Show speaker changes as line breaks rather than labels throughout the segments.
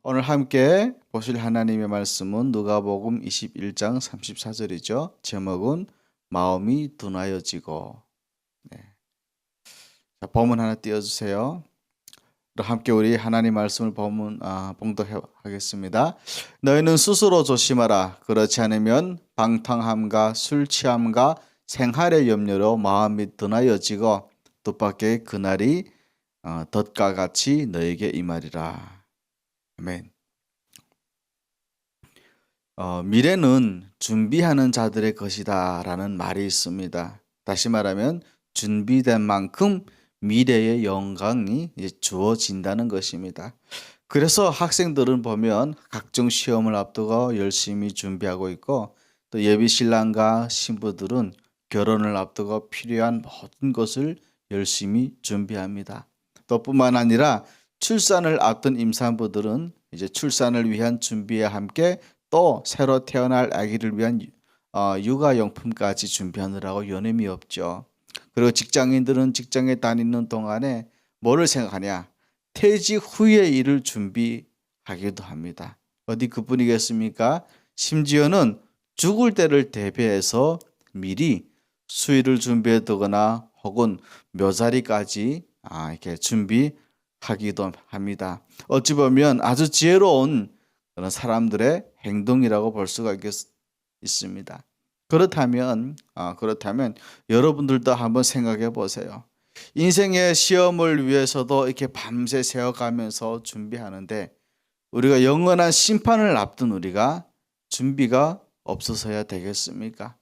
오늘 함께 보실 하나님의 말씀은 누가복음 21장 34절이죠. 제목은 마음이 둔하여지고. 네. 자, 본문 하나 띄워주세요. 함께 우리 하나님 말씀을 봉독하겠습니다. 너희는 스스로 조심하라. 그렇지 않으면 방탕함과 술 취함과 생활의 염려로 마음이 둔하여지고 뜻밖의 그날이 덫과 같이 너에게 임하리라. 아멘. 미래는 준비하는 자들의 것이다 라는 말이 있습니다. 다시 말하면 준비된 만큼 미래의 영광이 주어진다는 것입니다. 그래서 학생들은 보면 각종 시험을 앞두고 열심히 준비하고 있고, 또 예비 신랑과 신부들은 결혼을 앞두고 필요한 모든 것을 열심히 준비합니다. 또 뿐만 아니라 출산을 앞둔 임산부들은 이제 출산을 위한 준비와 함께 또 새로 태어날 아기를 위한 육아용품까지 준비하느라고 여념이 없죠. 그리고 직장인들은 직장에 다니는 동안에 뭐를 생각하냐? 퇴직 후의 일을 준비하기도 합니다. 어디 그뿐이겠습니까? 심지어는 죽을 때를 대비해서 미리 수의를 준비해 두거나 혹은 묘자리까지 이렇게 준비하기도 합니다. 어찌 보면 아주 지혜로운 그런 사람들의 행동이라고 볼 수가 있습니다. 그렇다면 여러분들도 한번 생각해 보세요. 인생의 시험을 위해서도 이렇게 밤새 새어가면서 준비하는데 우리가 영원한 심판을 앞둔 우리가 준비가 없어서야 되겠습니까?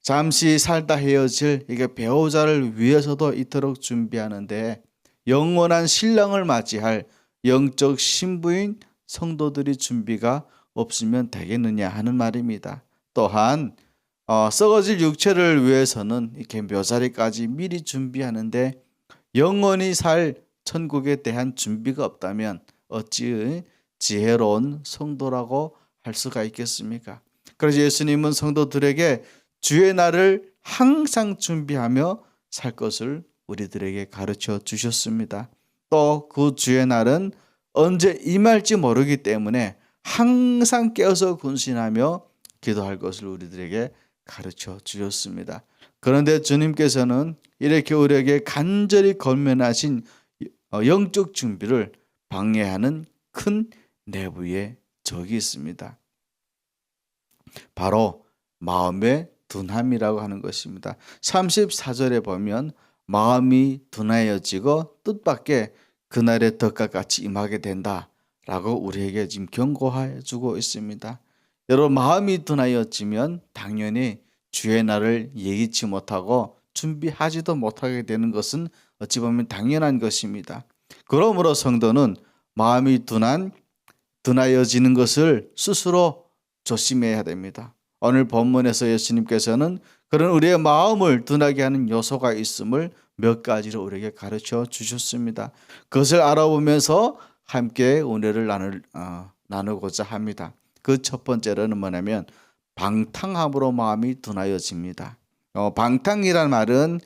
잠시 살다 헤어질 이게 배우자를 위해서도 이토록 준비하는데 영원한 신랑을 맞이할 영적 신부인 성도들이 준비가 없으면 되겠느냐 하는 말입니다. 또한 썩어질 육체를 위해서는 이렇게 묘자리까지 미리 준비하는데 영원히 살 천국에 대한 준비가 없다면 어찌 지혜로운 성도라고 할 수가 있겠습니까? 그래서 예수님은 성도들에게 주의 날을 항상 준비하며 살 것을 우리들에게 가르쳐 주셨습니다. 또 그 주의 날은 언제 임할지 모르기 때문에 항상 깨어서 군신하며 기도할 것을 우리들에게 가르쳐 주셨습니다. 그런데 주님께서는 이렇게 우리에게 간절히 권면하신 영적 준비를 방해하는 큰 내부의 적이 있습니다. 바로 마음의 둔함이라고 하는 것입니다. 34절에 보면 마음이 둔하여지고 뜻밖의 그날의 덫과 같이 임하게 된다라고 우리에게 지금 경고해 주고 있습니다. 여러분, 마음이 둔하여지면 당연히 주의 날을 예기치 못하고 준비하지도 못하게 되는 것은 어찌 보면 당연한 것입니다. 그러므로 성도는 마음이 둔하여지는 것을 스스로 조심해야 됩니다. 오늘 본문에서 예수님께서는 그런 우리의 마음을 둔하게 하는 요소가 있음을 몇 가지로 우리에게 가르쳐 주셨습니다. 그것을 알아보면서 함께 은혜를 나누고자 합니다. 그 첫 번째로는 뭐냐면 방탕함으로 마음이 둔하여집니다. 방탕이란 말은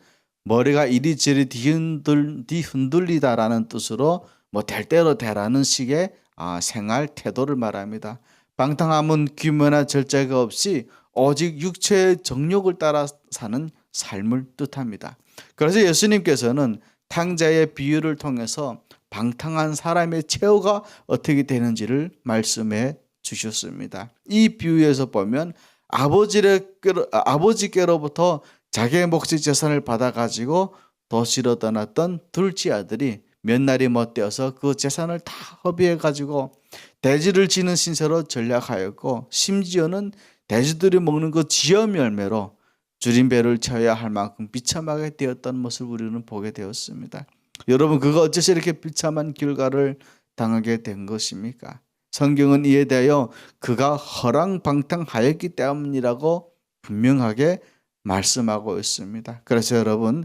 머리가 이리저리 뒤흔들리다라는 뜻으로 될 대로 되라는 식의 생활 태도를 말합니다. 방탕함은 규모나 절제가 없이 오직 육체의 정욕을 따라 사는 삶을 뜻합니다. 그래서 예수님께서는 탕자의 비유를 통해서 방탕한 사람의 최후가 어떻게 되는지를 말씀해 주셨습니다. 이 비유에서 보면 아버지께로부터 자기의 몫의 재산을 받아가지고 도시로 떠났던 둘째 아들이 몇 날이 못되어서 그 재산을 다 허비해가지고 돼지를 지는 신세로 전락하였고, 심지어는 돼지들이 먹는 그 지엄 열매로 줄임배를 쳐야 할 만큼 비참하게 되었던 모습을 우리는 보게 되었습니다. 여러분, 그가 어째서 이렇게 비참한 결과를 당하게 된 것입니까? 성경은 이에 대하여 그가 허랑방탕하였기 때문이라고 분명하게 말씀하고 있습니다. 그래서 여러분,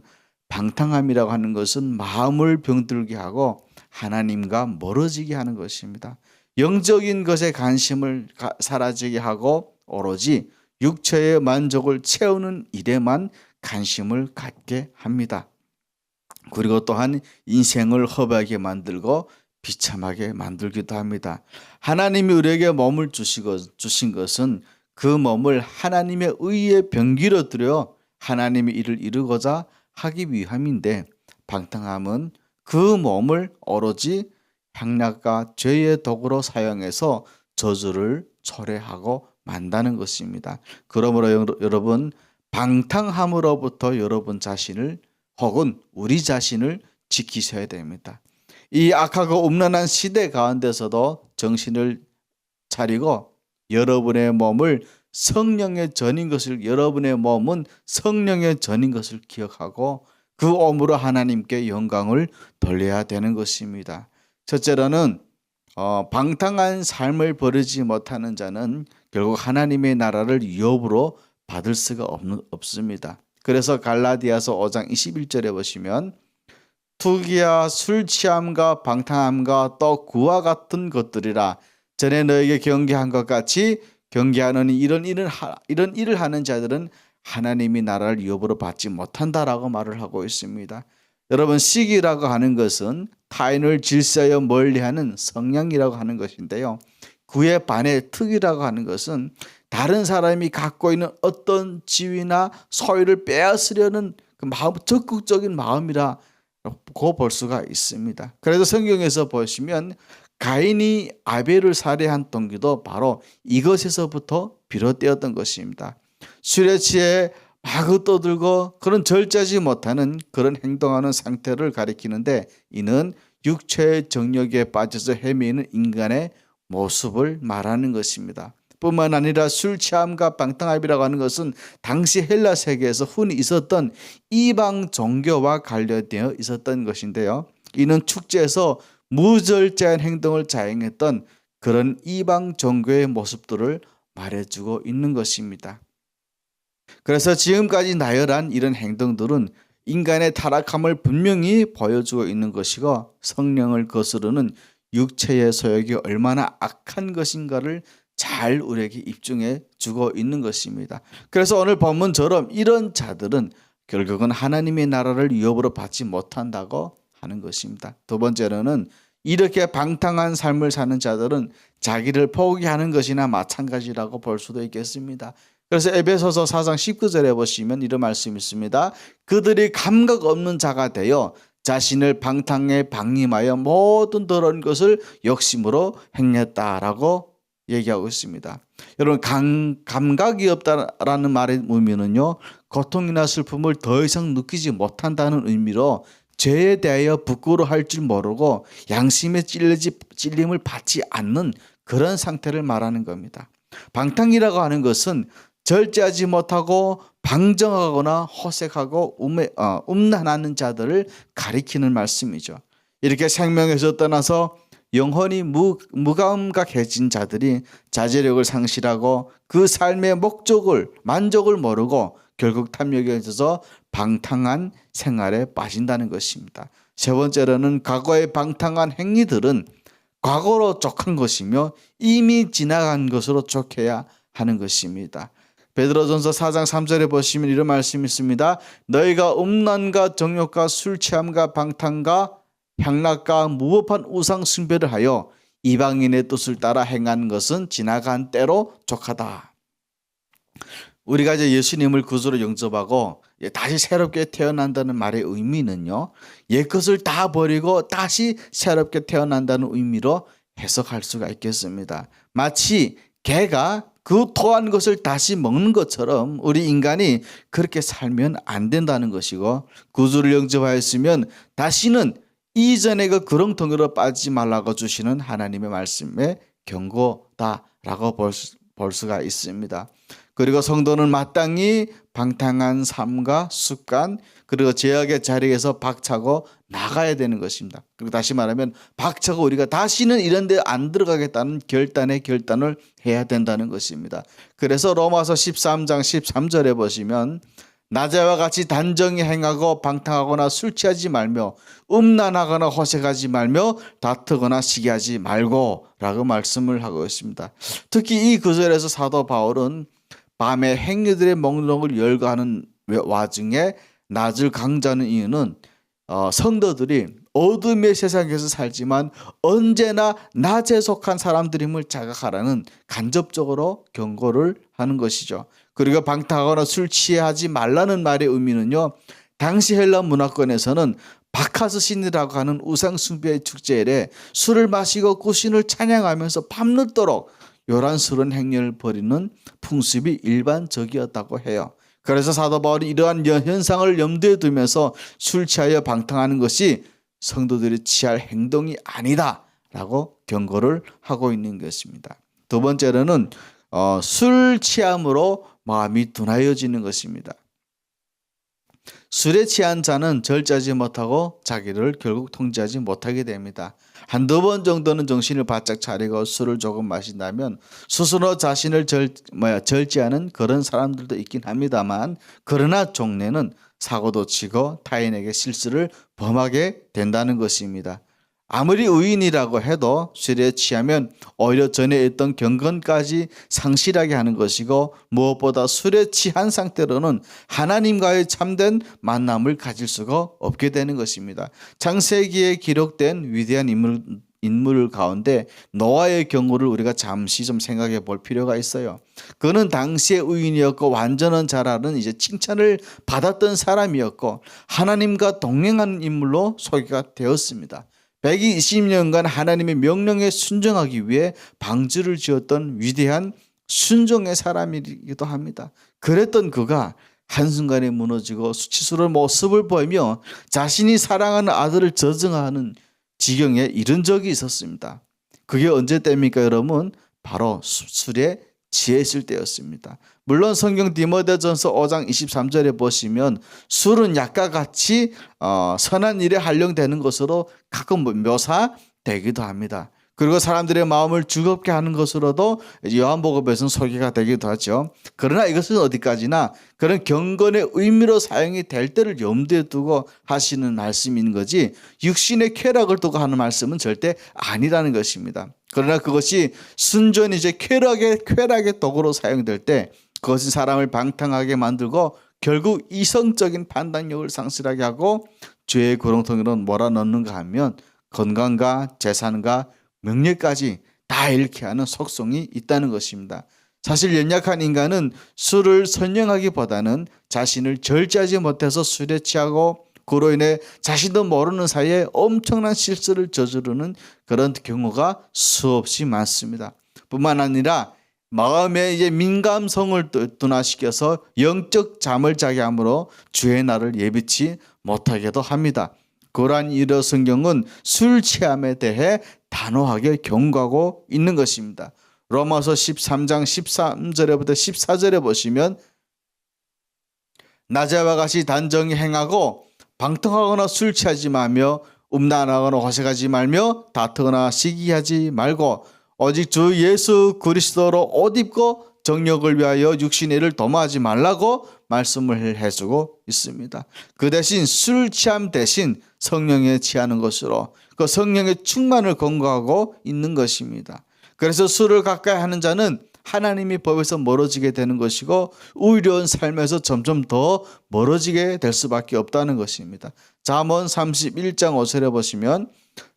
방탕함이라고 하는 것은 마음을 병들게 하고 하나님과 멀어지게 하는 것입니다. 영적인 것에 관심을 사라지게 하고 오로지 육체의 만족을 채우는 일에만 관심을 갖게 합니다. 그리고 또한 인생을 허비하게 만들고 비참하게 만들기도 합니다. 하나님이 우리에게 몸을 주신 것은 그 몸을 하나님의 의에 병기로 들여 하나님의 일을 이루고자 하기 위함인데, 방탕함은 그 몸을 오로지 향락과 죄의 도구로 사용해서 저주를 초래하고 만다는 것입니다. 그러므로 여러분, 방탕함으로부터 여러분 자신을 혹은 우리 자신을 지키셔야 됩니다. 이 악하고 음란한 시대 가운데서도 정신을 차리고 여러분의 몸은 성령의 전인 것을 기억하고 그 몸으로 하나님께 영광을 돌려야 되는 것입니다. 첫째로는 방탕한 삶을 버리지 못하는 자는 결국 하나님의 나라를 유업으로 받을 수가 없습니다. 그래서 갈라디아서 5장 21절에 보시면 투기와 술 취함과 방탕함과 또 그와 같은 것들이라 전에 너에게 경계한 것 같이 경계하느니 이런 일을 하는 자들은 하나님이 나라를 유업으로 받지 못한다라고 말을 하고 있습니다. 여러분, 시기라고 하는 것은 타인을 질서하여 멀리하는 성향이라고 하는 것인데요. 그에 반해 특이라고 하는 것은 다른 사람이 갖고 있는 어떤 지위나 소유를 빼앗으려는 그 마음, 적극적인 마음이라고 볼 수가 있습니다. 그래서 성경에서 보시면 가인이 아벨을 살해한 동기도 바로 이것에서부터 비롯되었던 것입니다. 술에 취해 마구 떠들고 그런 절제하지 못하는 그런 행동하는 상태를 가리키는데, 이는 육체의 정욕에 빠져서 헤매이는 인간의 모습을 말하는 것입니다. 뿐만 아니라 술 취함과 방탕함이라고 하는 것은 당시 헬라 세계에서 흔히 있었던 이방 종교와 관련되어 있었던 것인데요. 이는 축제에서 무절제한 행동을 자행했던 그런 이방 종교의 모습들을 말해주고 있는 것입니다. 그래서 지금까지 나열한 이런 행동들은 인간의 타락함을 분명히 보여주고 있는 것이고, 성령을 거스르는 육체의 소욕이 얼마나 악한 것인가를 잘 우리에게 입증해 주고 있는 것입니다. 그래서 오늘 본문처럼 이런 자들은 결국은 하나님의 나라를 유업으로 받지 못한다고 하는 것입니다. 두 번째로는 이렇게 방탕한 삶을 사는 자들은 자기를 포기하는 것이나 마찬가지라고 볼 수도 있겠습니다. 그래서 에베소서 4장 19절에 보시면 이런 말씀이 있습니다. 그들이 감각 없는 자가 되어 자신을 방탕에 방임하여 모든 더러운 것을 욕심으로 행했다라고 얘기하고 있습니다. 여러분, 감각이 없다라는 말의 의미는요, 고통이나 슬픔을 더 이상 느끼지 못한다는 의미로 죄에 대하여 부끄러워할 줄 모르고 양심의 찔림을 받지 않는 그런 상태를 말하는 겁니다. 방탕이라고 하는 것은 절제하지 못하고 방정하거나 호색하고 음란하는 자들을 가리키는 말씀이죠. 이렇게 생명에서 떠나서 영혼이 무감각해진 자들이 자제력을 상실하고 그 삶의 만족을 모르고 결국 탐욕에 있어서 방탕한 생활에 빠진다는 것입니다. 세 번째로는 과거의 방탕한 행위들은 과거로 족한 것이며 이미 지나간 것으로 족해야 하는 것입니다. 베드로전서 4장 3절에 보시면 이런 말씀이 있습니다. 너희가 음란과 정욕과 술 취함과 방탕과 향락과 무법한 우상 숭배를 하여 이방인의 뜻을 따라 행한 것은 지나간 때로 족하다. 우리가 이제 예수님을 구주로 영접하고 다시 새롭게 태어난다는 말의 의미는요, 옛것을 다 버리고 다시 새롭게 태어난다는 의미로 해석할 수가 있겠습니다. 마치 개가 그 토한 것을 다시 먹는 것처럼 우리 인간이 그렇게 살면 안 된다는 것이고, 구주를 영접하였으면 다시는 이전의 그 구렁텅이로 빠지지 말라고 주시는 하나님의 말씀의 경고다라고 볼 수가 있습니다. 그리고 성도는 마땅히 방탕한 삶과 습관, 그리고 죄악의 자리에서 박차고 나가야 되는 것입니다. 그리고 다시 말하면 박차고 우리가 다시는 이런 데 안 들어가겠다는 결단을 해야 된다는 것입니다. 그래서 로마서 13장 13절에 보시면 낮에와 같이 단정히 행하고 방탕하거나 술 취하지 말며 음란하거나 호색하지 말며 다투거나 시기하지 말고 라고 말씀을 하고 있습니다. 특히 이 구절에서 사도 바울은 밤에 행위들의 목록을 열거하는 와중에 낮을 강조하는 이유는 성도들이 어둠의 세상에서 살지만 언제나 낮에 속한 사람들임을 자각하라는 간접적으로 경고를 하는 것이죠. 그리고 방탕하거나 술 취하지 말라는 말의 의미는요, 당시 헬라 문화권에서는 바카스 신이라고 하는 우상 숭배의 축제일에 술을 마시고 구신을 찬양하면서 밤늦도록 요란스러운 행렬을 벌이는 풍습이 일반적이었다고 해요. 그래서 사도 바울이 이러한 현상을 염두에 두면서 술 취하여 방탕하는 것이 성도들이 취할 행동이 아니다라고 경고를 하고 있는 것입니다. 두 번째로는 술 취함으로 마음이 둔하여지는 것입니다. 술에 취한 자는 절제하지 못하고 자기를 결국 통제하지 못하게 됩니다. 한두 번 정도는 정신을 바짝 차리고 술을 조금 마신다면 스스로 자신을 절제하는 그런 사람들도 있긴 합니다만, 그러나 종래는 사고도 치고 타인에게 실수를 범하게 된다는 것입니다. 아무리 의인이라고 해도 술에 취하면 오히려 전에 있던 경건까지 상실하게 하는 것이고, 무엇보다 술에 취한 상태로는 하나님과의 참된 만남을 가질 수가 없게 되는 것입니다. 창세기에 기록된 위대한 인물 가운데 노아의 경우를 우리가 잠시 좀 생각해 볼 필요가 있어요. 그는 당시의 의인이었고 완전한 자라는 이제 칭찬을 받았던 사람이었고 하나님과 동행하는 인물로 소개가 되었습니다. 120년간 하나님의 명령에 순종하기 위해 방주를 지었던 위대한 순종의 사람이기도 합니다. 그랬던 그가 한순간에 무너지고 수치스러운 모습을 보이며 자신이 사랑하는 아들을 저승하는 지경에 이른 적이 있었습니다. 그게 언제 때입니까, 여러분? 바로 술에 취했을 때였습니다. 물론 성경 디모데전서 5장 23절에 보시면 술은 약과 같이 선한 일에 활용되는 것으로 가끔 묘사되기도 합니다. 그리고 사람들의 마음을 즐겁게 하는 것으로도 요한복음에서는 소개가 되기도 하죠. 그러나 이것은 어디까지나 그런 경건의 의미로 사용이 될 때를 염두에 두고 하시는 말씀인 거지, 육신의 쾌락을 두고 하는 말씀은 절대 아니라는 것입니다. 그러나 그것이 순전히 이제 쾌락의 도구로 사용될 때 그것이 사람을 방탕하게 만들고 결국 이성적인 판단력을 상실하게 하고 죄의 구렁텅이로 몰아넣는가 하면 건강과 재산과 명예까지 다 잃게 하는 속성이 있다는 것입니다. 사실 연약한 인간은 술을 선영하기보다는 자신을 절제하지 못해서 술에 취하고 그로 인해 자신도 모르는 사이에 엄청난 실수를 저지르는 그런 경우가 수없이 많습니다. 뿐만 아니라 마음의 이제 민감성을 둔화시켜서 영적 잠을 자게 함으로 주의 날을 예비치 못하게도 합니다. 고란 이러 성경은 술 취함에 대해 단호하게 경고하고 있는 것입니다. 로마서 13장 13절부터 14절에 보시면 낮에와 같이 단정히 행하고 방탕하거나 술 취하지 말며 음란하거나 호색하지 말며 다투거나 시기하지 말고 오직 주 예수 그리스도로 옷 입고 정욕을 위하여 육신의 일을 도모하지 말라고 말씀을 해주고 있습니다. 그 대신 술 취함 대신 성령에 취하는 것으로 그 성령의 충만을 권고하고 있는 것입니다. 그래서 술을 가까이 하는 자는 하나님의 법에서 멀어지게 되는 것이고 의로운 삶에서 점점 더 멀어지게 될 수밖에 없다는 것입니다. 잠언 31장 5절에 보시면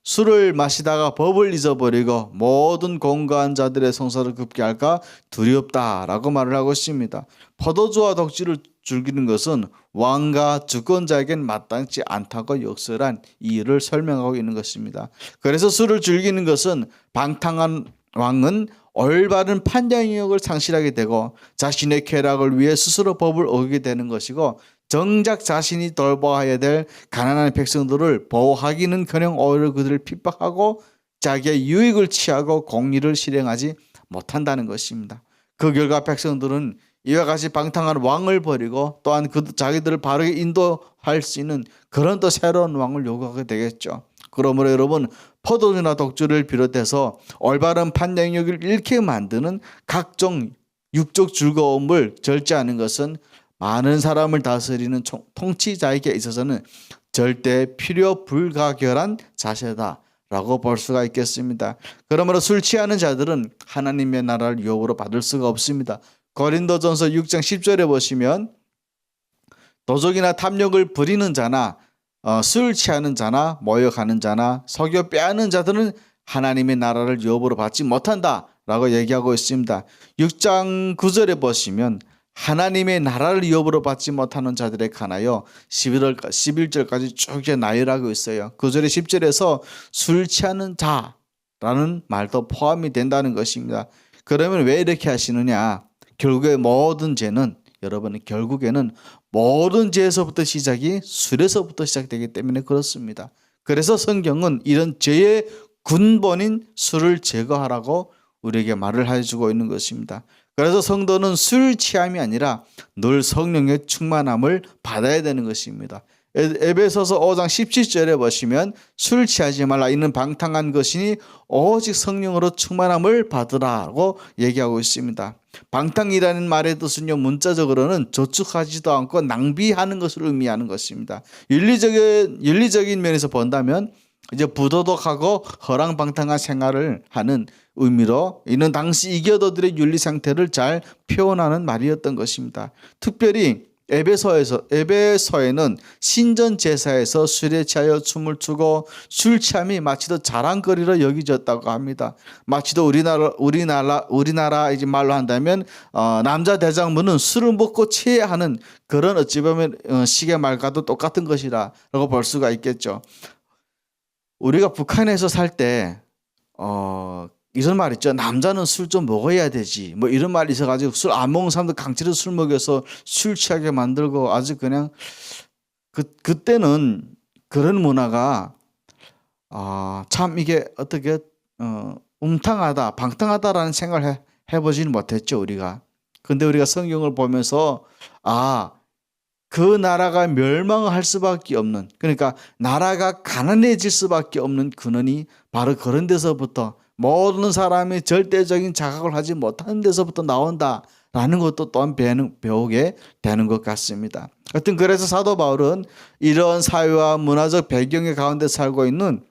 술을 마시다가 법을 잊어버리고 모든 공고한 자들의 성사를 급게 할까 두렵다라고 말을 하고 있습니다. 포도주와 독주를 즐기는 것은 왕과 주권자에겐 마땅치 않다고 역설한 이유를 설명하고 있는 것입니다. 그래서 술을 즐기는 것은 방탕한 왕은 올바른 판단력을 상실하게 되고 자신의 쾌락을 위해 스스로 법을 어기게 되는 것이고, 정작 자신이 돌보아야 될 가난한 백성들을 보호하기는커녕 오히려 그들을 핍박하고 자기의 유익을 취하고 공의를 실행하지 못한다는 것입니다. 그 결과 백성들은 이와 같이 방탕한 왕을 버리고 또한 자기들을 바르게 인도할 수 있는 그런 또 새로운 왕을 요구하게 되겠죠. 그러므로 여러분, 포도주나 독주를 비롯해서 올바른 판단력을 잃게 만드는 각종 육적 즐거움을 절제하는 것은 많은 사람을 다스리는 통치자에게 있어서는 절대 필요 불가결한 자세다라고 볼 수가 있겠습니다. 그러므로 술 취하는 자들은 하나님의 나라를 유업으로 받을 수가 없습니다. 고린도전서 6장 10절에 보시면 도적이나 탐욕을 부리는 자나 술 취하는 자나 모욕하는 자나 속여 빼앗는 자들은 하나님의 나라를 유업으로 받지 못한다라고 얘기하고 있습니다. 6장 9절에 보시면 하나님의 나라를 유업으로 받지 못하는 자들에 관하여 11절까지 쭉 나열하고 있어요. 9절에 10절에서 술 취하는 자라는 말도 포함이 된다는 것입니다. 그러면 왜 이렇게 하시느냐? 결국에 모든 죄는 결국에는 모든 죄에서부터 시작이 술에서부터 시작되기 때문에 그렇습니다. 그래서 성경은 이런 죄의 근본인 술을 제거하라고 우리에게 말을 해주고 있는 것입니다. 그래서 성도는 술 취함이 아니라 늘 성령의 충만함을 받아야 되는 것입니다. 에베소서 5장 17절에 보시면 술 취하지 말라 이는 방탕한 것이니 오직 성령으로 충만함을 받으라고 얘기하고 있습니다. 방탕이라는 말의 뜻은요, 문자적으로는 저축하지도 않고 낭비하는 것을 의미하는 것입니다. 윤리적인 면에서 본다면 이제 부도덕하고 허랑방탕한 생활을 하는 의미로 이는 당시 이교도들의 윤리 상태를 잘 표현하는 말이었던 것입니다. 특별히 에베소에는 신전 제사에서 술에 취하여 춤을 추고 술 취함이 마치도 자랑거리로 여겨졌다고 합니다. 마치도 우리나라 이제 말로 한다면 남자 대장부는 술을 먹고 취해야 하는 그런 어찌 보면 시계 말과도 똑같은 것이라고 볼 수가 있겠죠. 우리가 북한에서 살 때 이런 말 있죠. 남자는 술 좀 먹어야 되지. 뭐 이런 말이 있어가지고 술 안 먹는 사람들 강제로 술 먹여서 술 취하게 만들고 아주 그냥 그때는 그런 문화가 참 이게 어떻게 음탕하다, 방탕하다라는 생각을 해보지는 못했죠 우리가. 근데 우리가 성경을 보면서 그 나라가 멸망할 수밖에 없는, 그러니까 나라가 가난해질 수밖에 없는 근원이 바로 그런 데서부터 모든 사람이 절대적인 자각을 하지 못하는 데서부터 나온다라는 것도 또한 배우게 되는 것 같습니다. 하여튼 그래서 사도 바울은 이런 사회와 문화적 배경의 가운데 살고 있는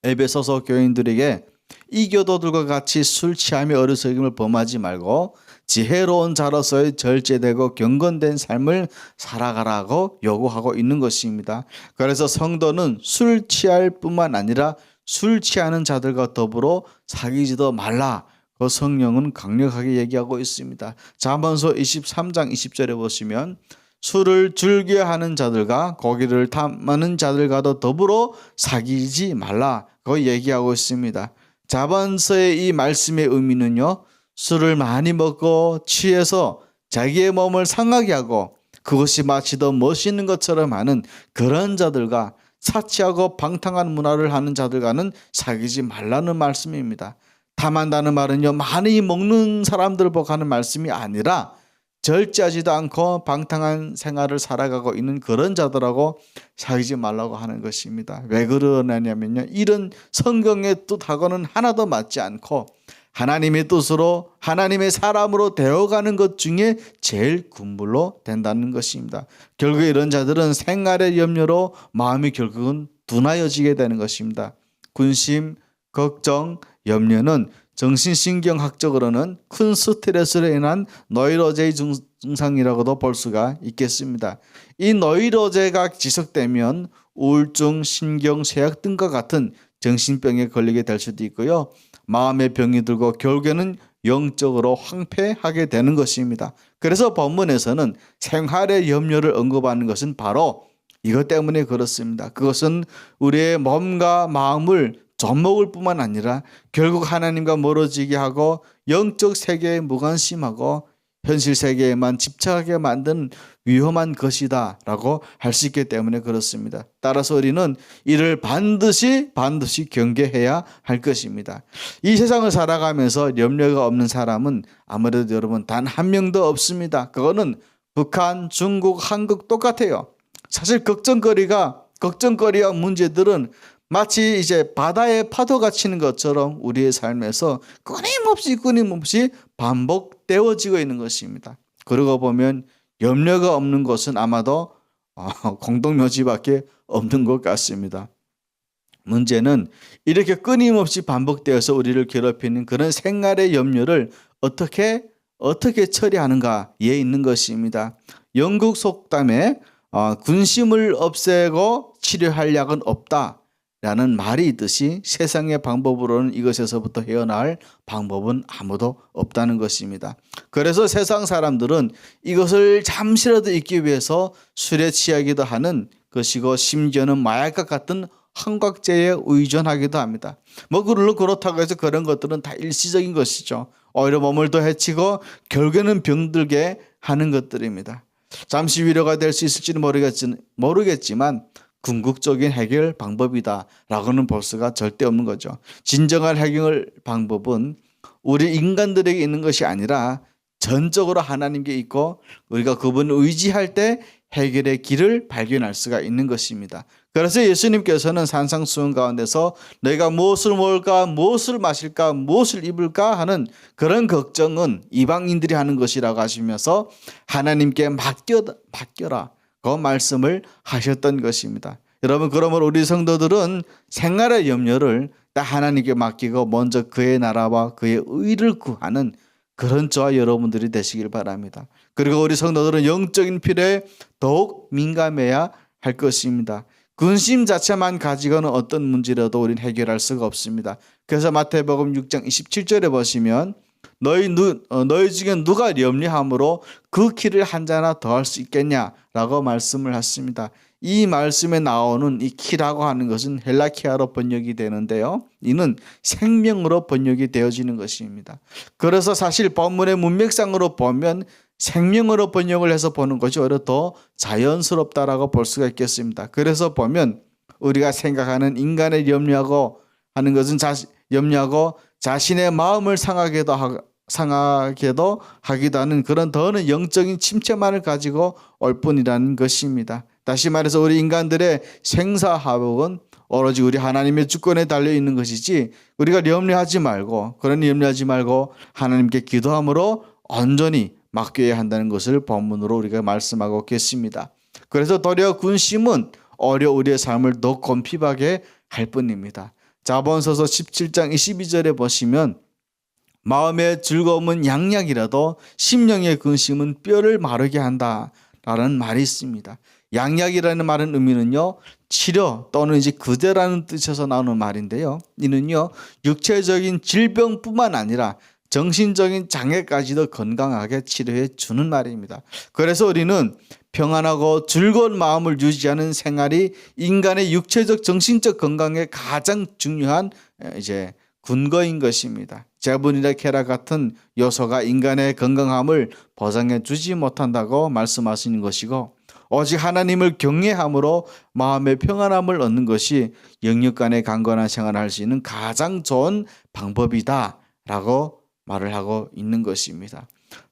에베소서 교인들에게 이교도들과 같이 술 취함의 어리석임을 범하지 말고 지혜로운 자로서의 절제되고 경건된 삶을 살아가라고 요구하고 있는 것입니다. 그래서 성도는 술 취할 뿐만 아니라 술 취하는 자들과 더불어 사귀지도 말라. 그 성령은 강력하게 얘기하고 있습니다. 잠언서 23장 20절에 보시면 술을 즐겨하는 자들과 고기를 탐하는 자들과도 더불어 사귀지 말라. 그 얘기하고 있습니다. 잠언서의 이 말씀의 의미는요, 술을 많이 먹고 취해서 자기의 몸을 상하게 하고 그것이 마치 더 멋있는 것처럼 하는 그런 자들과 사치하고 방탕한 문화를 하는 자들과는 사귀지 말라는 말씀입니다. 탐한다는 말은요, 많이 먹는 사람들 보고 하는 말씀이 아니라 절제하지도 않고 방탕한 생활을 살아가고 있는 그런 자들하고 사귀지 말라고 하는 것입니다. 왜 그러냐면요, 이런 성경의 뜻하고는 하나도 맞지 않고 하나님의 뜻으로 하나님의 사람으로 되어가는 것 중에 제일 군불로 된다는 것입니다. 결국 이런 자들은 생활의 염려로 마음이 결국은 둔하여지게 되는 것입니다. 근심, 걱정, 염려는 정신신경학적으로는 큰 스트레스로 인한 노이로제의 증상이라고도 볼 수가 있겠습니다. 이 노이로제가 지속되면 우울증, 신경쇠약 등과 같은 정신병에 걸리게 될 수도 있고요. 마음의 병이 들고 결국에는 영적으로 황폐하게 되는 것입니다. 그래서 본문에서는 생활의 염려를 언급하는 것은 바로 이것 때문에 그렇습니다. 그것은 우리의 몸과 마음을 젖먹을 뿐만 아니라 결국 하나님과 멀어지게 하고 영적 세계에 무관심하고 현실 세계에만 집착하게 만드는 위험한 것이다 라고 할 수 있기 때문에 그렇습니다. 따라서 우리는 이를 반드시 경계해야 할 것입니다. 이 세상을 살아가면서 염려가 없는 사람은 아무래도 여러분 단 한 명도 없습니다. 그거는 북한, 중국, 한국 똑같아요. 사실 걱정거리와 문제들은 마치 이제 바다에 파도가 치는 것처럼 우리의 삶에서 끊임없이 반복되어지고 있는 것입니다. 그러고 보면 염려가 없는 것은 아마도 공동묘지밖에 없는 것 같습니다. 문제는 이렇게 끊임없이 반복되어서 우리를 괴롭히는 그런 생활의 염려를 어떻게 처리하는가에 있는 것입니다. 영국 속담에 군심을 없애고 치료할 약은 없다라는 말이 있듯이 세상의 방법으로는 이것에서부터 헤어나올 방법은 아무도 없다는 것입니다. 그래서 세상 사람들은 이것을 잠시라도 잊기 위해서 술에 취하기도 하는 것이고 심지어는 마약과 같은 한각제에 의존하기도 합니다. 물론 그렇다고 해서 그런 것들은 다 일시적인 것이죠. 오히려 몸을 더 해치고 결국에는 병들게 하는 것들입니다. 잠시 위로가 될 수 있을지는 모르겠지만 궁극적인 해결 방법이다라고는 볼 수가 절대 없는 거죠. 진정한 해결 방법은 우리 인간들에게 있는 것이 아니라 전적으로 하나님께 있고 우리가 그분을 의지할 때 해결의 길을 발견할 수가 있는 것입니다. 그래서 예수님께서는 산상수훈 가운데서 내가 무엇을 먹을까, 무엇을 마실까, 무엇을 입을까 하는 그런 걱정은 이방인들이 하는 것이라고 하시면서 하나님께 맡겨라 그 말씀을 하셨던 것입니다. 여러분, 그러면 우리 성도들은 생활의 염려를 다 하나님께 맡기고 먼저 그의 나라와 그의 의를 구하는 그런 저와 여러분들이 되시길 바랍니다. 그리고 우리 성도들은 영적인 필요에 더욱 민감해야 할 것입니다. 근심 자체만 가지고는 어떤 문제라도 우리는 해결할 수가 없습니다. 그래서 마태복음 6장 27절에 보시면 너희 중에 누가 염려함으로 그 키를 한 자나 더할 수 있겠냐라고 말씀을 하십니다. 이 말씀에 나오는 이 키라고 하는 것은 헬라키아로 번역이 되는데요. 이는 생명으로 번역이 되어지는 것입니다. 그래서 사실 본문의 문맥상으로 보면 생명으로 번역을 해서 보는 것이 오히려 더 자연스럽다라고 볼 수가 있겠습니다. 그래서 보면 우리가 생각하는 인간의 염려하고 하는 것은 염려하고 자신의 마음을 상하게도 하기도 하는 그런 더는 영적인 침체만을 가지고 올 뿐이라는 것입니다. 다시 말해서 우리 인간들의 생사화복은 오로지 우리 하나님의 주권에 달려 있는 것이지 우리가 염려하지 말고 하나님께 기도함으로 온전히 맡겨야 한다는 것을 본문으로 우리가 말씀하고 계십니다. 그래서 도리어 군심은 오히려 우리의 삶을 더 곤핍하게 할 뿐입니다. 자본서서 17장 22절에 보시면 마음의 즐거움은 양약이라도 심령의 근심은 뼈를 마르게 한다라는 말이 있습니다. 양약이라는 말은 의미는요, 치료 또는 이제 그대라는 뜻에서 나오는 말인데요. 이는요, 육체적인 질병뿐만 아니라 정신적인 장애까지도 건강하게 치료해 주는 말입니다. 그래서 우리는 평안하고 즐거운 마음을 유지하는 생활이 인간의 육체적, 정신적 건강에 가장 중요한 근거인 것입니다. 재분이나 쾌락 같은 요소가 인간의 건강함을 보장해 주지 못한다고 말씀하시는 것이고 오직 하나님을 경외함으로 마음의 평안함을 얻는 것이 영육 간의 강건한 생활을 할 수 있는 가장 좋은 방법이다라고 말을 하고 있는 것입니다.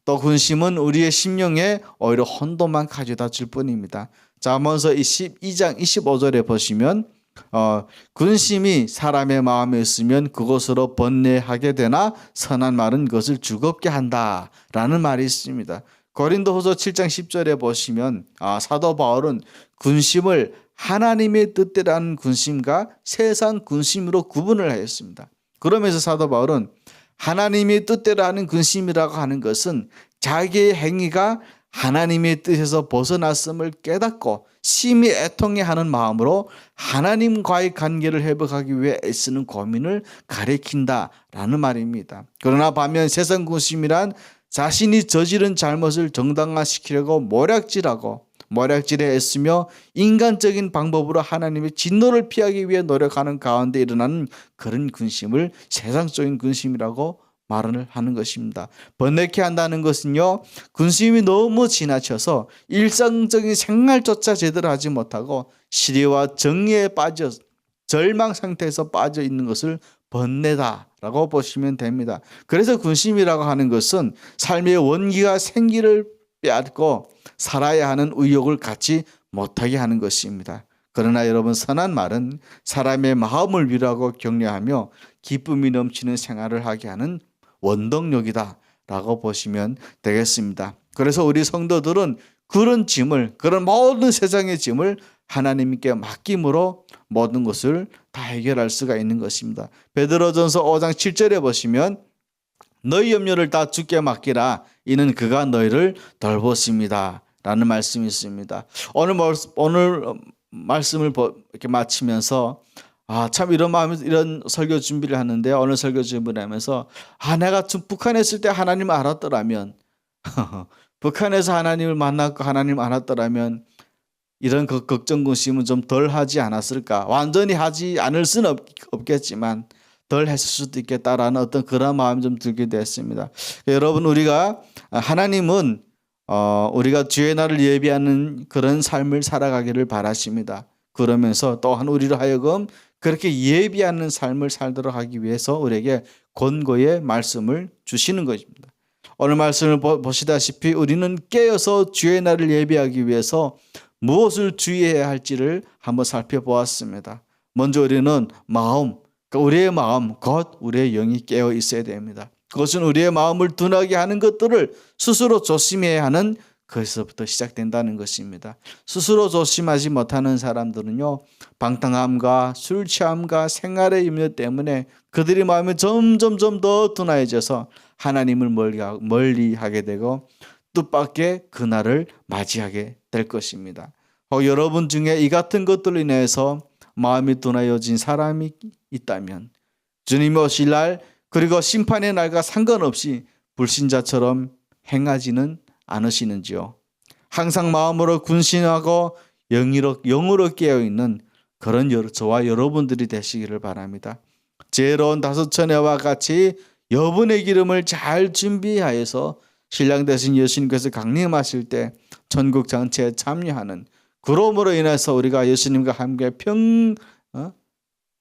또 근심은 우리의 심령에 오히려 혼돈만 가져다 줄 뿐입니다. 잠언서 12장 25절에 보시면 근심이 사람의 마음에 있으면 그것으로 번뇌하게 되나 선한 말은 그것을 즐겁게 한다라는 말이 있습니다. 고린도후서 7장 10절에 보시면 사도 바울은 근심을 하나님의 뜻대로라는 근심과 세상 근심으로 구분을 하였습니다. 그러면서 사도 바울은 하나님의 뜻대로 하는 근심이라고 하는 것은 자기의 행위가 하나님의 뜻에서 벗어났음을 깨닫고 심히 애통해하는 마음으로 하나님과의 관계를 회복하기 위해 애쓰는 고민을 가리킨다라는 말입니다. 그러나 반면 세상 근심이란 자신이 저지른 잘못을 정당화시키려고 모략질에 애쓰며 인간적인 방법으로 하나님의 진노를 피하기 위해 노력하는 가운데 일어나는 그런 근심을 세상적인 근심이라고 말을 하는 것입니다. 번뇌케 한다는 것은요, 근심이 너무 지나쳐서 일상적인 생활조차 제대로 하지 못하고 시리와 정의에 빠져 절망 상태에서 빠져 있는 것을 번뇌다라고 보시면 됩니다. 그래서 근심이라고 하는 것은 삶의 원기가 생기를 빼앗고 살아야 하는 의욕을 갖지 못하게 하는 것입니다. 그러나 여러분, 선한 말은 사람의 마음을 위로하고 격려하며 기쁨이 넘치는 생활을 하게 하는 원동력이다라고 보시면 되겠습니다. 그래서 우리 성도들은 그런 모든 세상의 짐을 하나님께 맡김으로 모든 것을 다 해결할 수가 있는 것입니다. 베드로전서 5장 7절에 보시면 너희 염려를 다 주께 맡기라 이는 그가 너희를 돌보십니다 라는 말씀이 있습니다. 오늘 말씀을 이렇게 마치면서 참 이런 마음이 이런 설교 준비를 하는데 오늘 설교 준비를 하면서 내가 좀 북한에 있을 때 하나님을 알았더라면 북한에서 하나님을 만났고 하나님을 알았더라면 이런 걱정 근심은 좀 덜 하지 않았을까. 완전히 하지 않을 수는 없겠지만 덜 했을 수도 있겠다라는 어떤 그런 마음이 좀 들게 됐습니다. 여러분, 우리가 하나님은 우리가 주의 날을 예비하는 그런 삶을 살아가기를 바라십니다. 그러면서 또한 우리로 하여금 그렇게 예비하는 삶을 살도록 하기 위해서 우리에게 권고의 말씀을 주시는 것입니다. 오늘 말씀을 보시다시피 우리는 깨어서 주의 날을 예비하기 위해서 무엇을 주의해야 할지를 한번 살펴보았습니다. 먼저 우리는 마음, 그러니까 우리의 마음, 곧 우리의 영이 깨어 있어야 됩니다. 그것은 우리의 마음을 둔하게 하는 것들을 스스로 조심해야 하는 것에서부터 시작된다는 것입니다. 스스로 조심하지 못하는 사람들은요, 방탕함과 술 취함과 생활의 염려 때문에 그들의 마음이 점점 더 둔해져서 하나님을 멀리하게 되고 뜻밖의 그날을 맞이하게 될 것입니다. 여러분 중에 이 같은 것들로 인해서 마음이 둔해진 사람이 있다면 주님이 오실 날 그리고 심판의 날과 상관없이 불신자처럼 행하지는 않으시는지요? 항상 마음으로 군신하고 영으로 깨어있는 그런 저와 여러분들이 되시기를 바랍니다. 지혜로운 다섯처녀와 같이 여분의 기름을 잘 준비하여서 신랑 되신 예수님께서 강림하실 때 천국 전체에 참여하는, 그러므로 인해서 우리가 예수님과 함께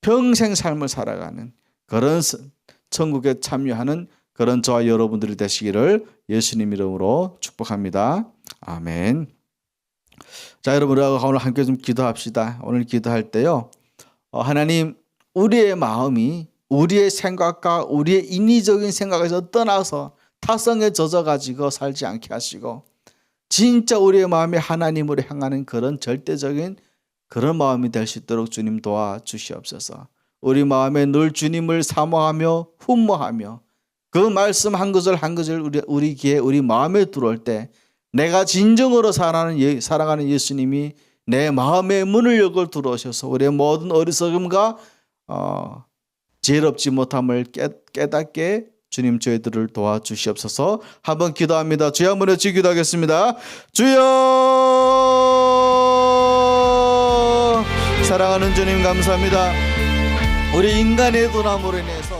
평생 삶을 살아가는 그런 천국에 참여하는 그런 저와 여러분들이 되시기를 예수님 이름으로 축복합니다. 아멘. 자, 여러분, 우리가 오늘 함께 좀 기도합시다. 오늘 기도할 때요, 하나님, 우리의 마음이 우리의 생각과 우리의 인위적인 생각에서 떠나서 타성에 젖어가지고 살지 않게 하시고 진짜 우리의 마음이 하나님으로 향하는 그런 절대적인 그런 마음이 될 수 있도록 주님 도와주시옵소서. 우리 마음에 늘 주님을 사모하며 훈모하며 그 말씀 한 구절 한 구절 우리 귀에 우리 마음에 들어올 때 내가 진정으로 사랑하는 예수님이 내 마음의 문을 열고 들어오셔서 우리의 모든 어리석음과 지혜롭지 못함을 깨닫게 주님 저희들을 도와주시옵소서. 한번 기도합니다. 주여, 한번 같이 기도하겠습니다. 주여, 사랑하는 주님 감사합니다. 우리 인간의 둔함으로 인해서